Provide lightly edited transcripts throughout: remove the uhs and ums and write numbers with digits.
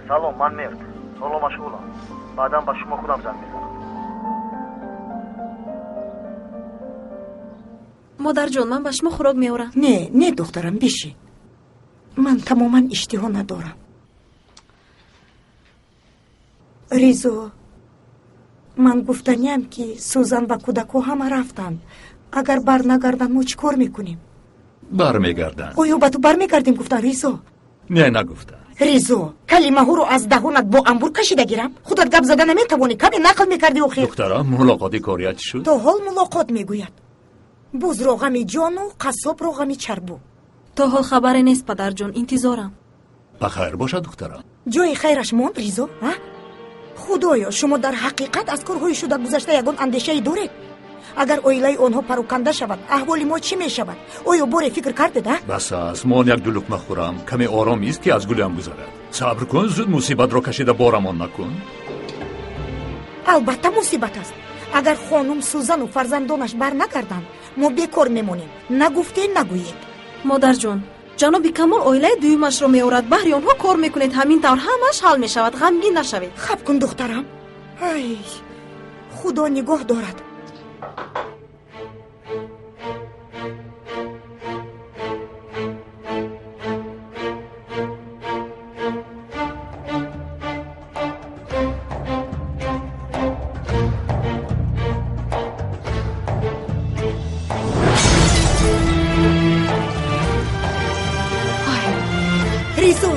سلام، من مرد. حالا مشغولم. بعدم با شما خودم زنگ میزنم. مادر جان، من به شما خوراک میارم. نه دخترم بشین. من تماما اشتها ندارم. ریزو، من گفتنیم که سوزن و کودکو همه رفتن. اگر بر نگردن ما چی کار میکنیم؟ برمیگردن. آیا با تو برمیگردیم گفتن ریزو؟ نه نگفتن. ریزو، کلمه ها رو از دهانت با انبور کشیده گیرم؟ خودت گپ زدن نمیتوانی، کمی نقل میکردی و خیر. دخترم ملاقاتی کاریت شد؟ تا حال ملاقات میگوید. بوز رو غمی جان و قصاب رو غمی چربو. تا حال خبری نیست پدر جان، انتظارم. بخیر باشه دخترم. جای خیرش موند ریزو؟ خدایا شما در حقیقت از کارهای شده گذشته یگان اندیشه دارید؟ اگر اویلای آنها پروکنده شود احوال ما چی می شود؟ آیا باره فکر کرده ده؟ بس است، من یک دو لقمه خورم. کمی آرامی است که از گلم گذرد. صبر کن، زود مصیبت را کشیده بارمان نکن. البته مصیبت است. اگر خانم سوزن و فرزندانش بر نگردند ما بیکار میمونیم. نگفته نگویید. مادر جان، جناب کمال اویلای دویمش رو میآورد، بهر آنها کار میکنید، همین طور همش حل میشود. غمگین نشوید. خب کن دخترم. ای خدا نگاه دارد. ریزو،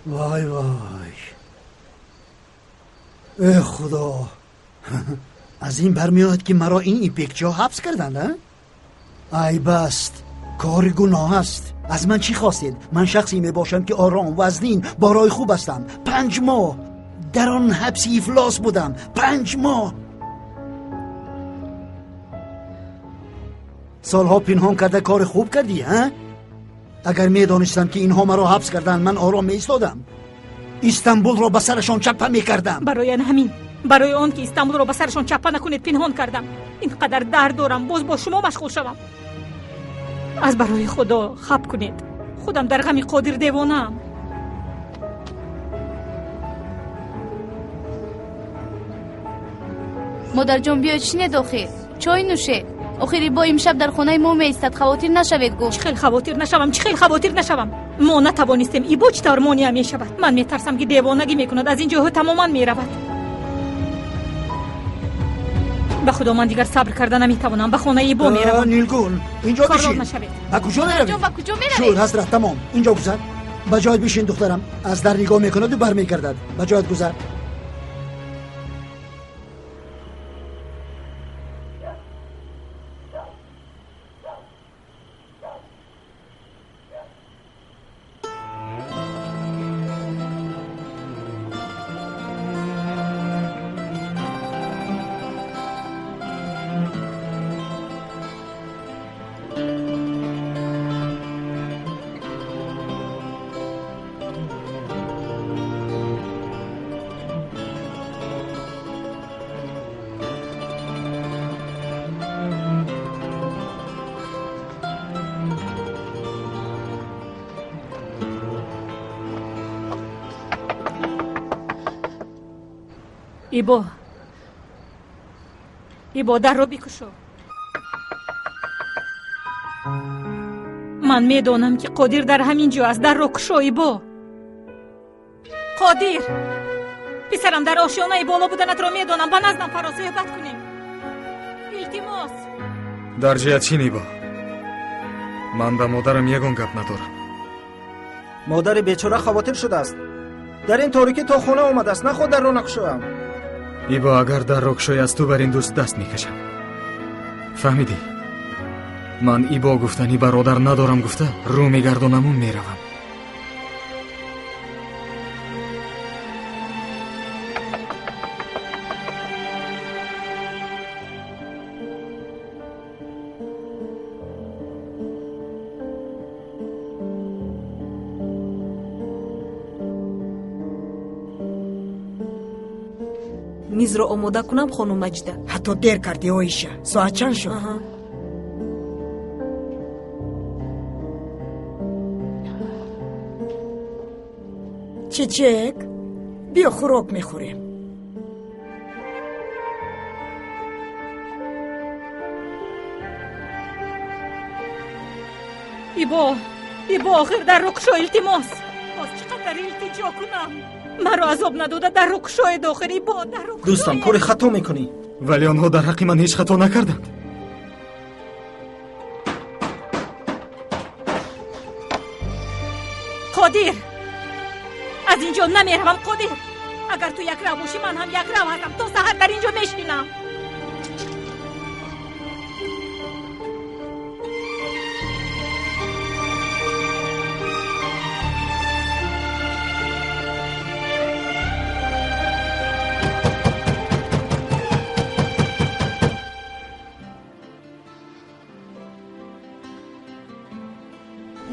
وای وای، ای خدا. از این برمیاد که مرا این ایپکچا حبس کردند. ای بست، کار گناه است. از من چی خواستید؟ من شخصی می باشم که آرام وزنین بارای خوب هستم. 5 ماه در آن حبسی افلاس بودم. 5 ماه. سالها پنهان کرده کار خوب کردی ها؟ اگر می دانستم که اینها مرا حبس کردن من آرام می ایستادم. استانبول را به سرشان چپه می کردم. برای همین، برای آن که استانبول را به سرشان چپه نکنید پنهان کردم. اینقدر درد دارم باز با شما مشغول شوم. از برای خدا خب کنید. خودم در غم قادر دیوانم. مادر جان بیا چینه داخل، چای نوشه. آخری با امشب در خانه ما میستد، خواطر نشوید گفت. چخیل خواطر نشوم، چخیل خواطر نشوم. ما نتوانستیم ای با چطور مانع می شود. من میترسم که دیوانگی میکند، از این جهه تماما میرود. به خدا من دیگر صبر کردن نمیتوانم. به خانه ای با میروم. نیلگون اینجا بشین. با کجا میروید؟ شد حضرت تمام. اینجا گذر. به جایت بشین دخترم. از در نگاه میکند و برمیگردد. به جایت گذر. ایبا در رو بکشو. من میدانم که قادر در همین جا است. در رو کشو ایبا. قادر، پسرم در آشیانه بالا بودنت را میدانم. به نزدم فرا صحبت کنیم. التماس. در جهت چی نیبا؟ من به مادرم یگان گپ ندارم. مادر بیچاره خواطر شده است. در این تاریکی تا خونه آمده است. نخود در رو نکشویم. ایبا اگر در رکشوی از تو بر این دوست دست میکشم. فهمیدی؟ من ایبا گفتنی برادر ندارم گفته رو میگردانمون میروم. мизро омода кунам хонум Маҷида. ҳатто дер кардӣ оиша. соат чанд шуд? чечек, биё хӯрок мехӯрем. ибо охир дарро кушо, илтимос. боз чӣ қадар илтиҷо кунам? маро азоб надода дарро кушоед охир. ибо дарро кушоед. дӯстам, кори хато мекунӣ. вале онҳо дар ҳаққи ман ҳеҷ хато накарданд. қодир, аз ин ҷо намеравам. қодир, агар ту якрав бошӣ, ман ҳам якрав ҳастам. то саҳар дар ин ҷо мешинам.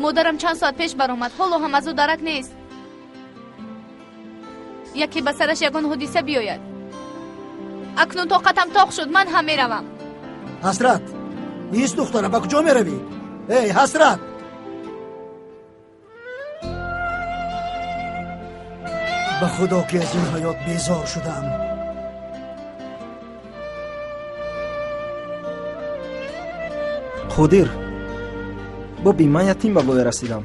модарам чанд соат пеш баромад. ҳоло ҳам аз ӯ дарак нест. яке ба сараш ягон ҳодиса биёяд. акнун тоқатам тоқ шуд. ман ҳам меравам. ҳасрат, ист духтара, ба куҷо меравӣ? эй ҳасрат, ба худо ки аз ин ҳаёт безор шудам. қодир, боби, ман ятим ба воя расидам.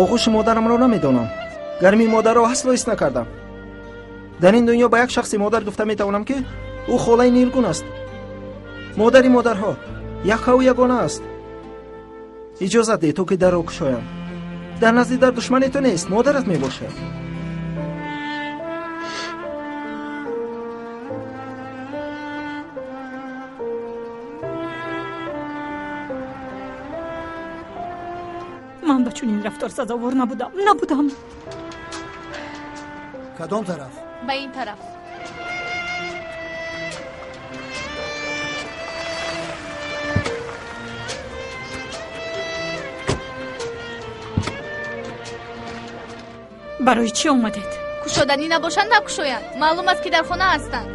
оғӯши модарамро намедонам. гарми модарро асло ҳис накардам. дар ин дунё ба як шахси модар гуфта метавонам ки ӯ холаи нилгун аст. модари модарҳо якҳаву ягона аст. иҷозат дeh то ки дарро кушоям. дар назди дар душмани ту нест, модарат мебошад. ман ба чунин рафтор сазовор набудам. кадом тараф? ба ин тараф. барои чӣ омадед? кушоданӣ набошанд накушоянд. маълум аст ки дар хона ҳастанд.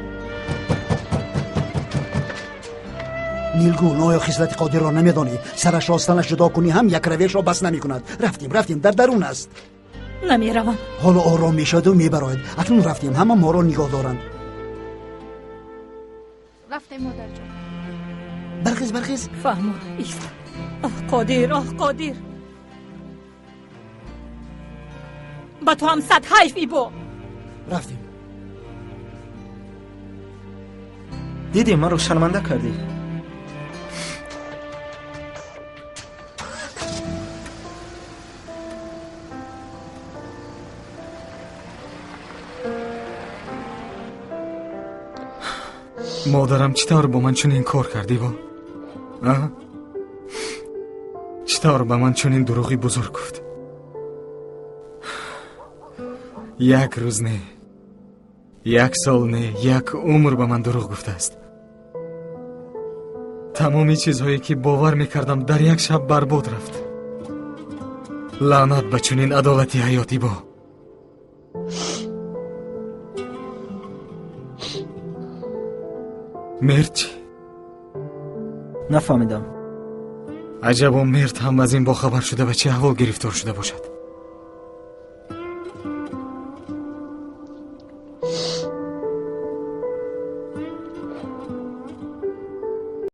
нилгун, оё хислати қодирро намедонӣ? сарашро аз танаш ҷудо кунӣ ҳам якравешро бас намекунад. рафтим, дар дарун аст. намеравам. ҳоло ором мешаду мебароед. акнун рафтем, ҳама моро нигоҳ доранд. рафтем модарҷон. бархиз. фаҳмо ист. қодир. ба ту ҳам сад ҳайф. ибо рафтем. дидӣ, маро шарманда кардӣ. модарам чӣ тавр бо ман чунин кор кардӣ? чӣ тавр ба ман чунин дурӯғи бузург гуфт? як рӯз не, як сол не, як умр ба ман дурӯғ гуфтааст. тамоми чизҳое ки бовар мекардам дар як шаб барбод рафт. лаънат ба чунин адолати ҳаёти бо. мерд чӣ? нафаҳмидам. аҷабо мерд ҳам аз ин бохабар шуда ба чӣ аҳвол гирифтор шуда бошад.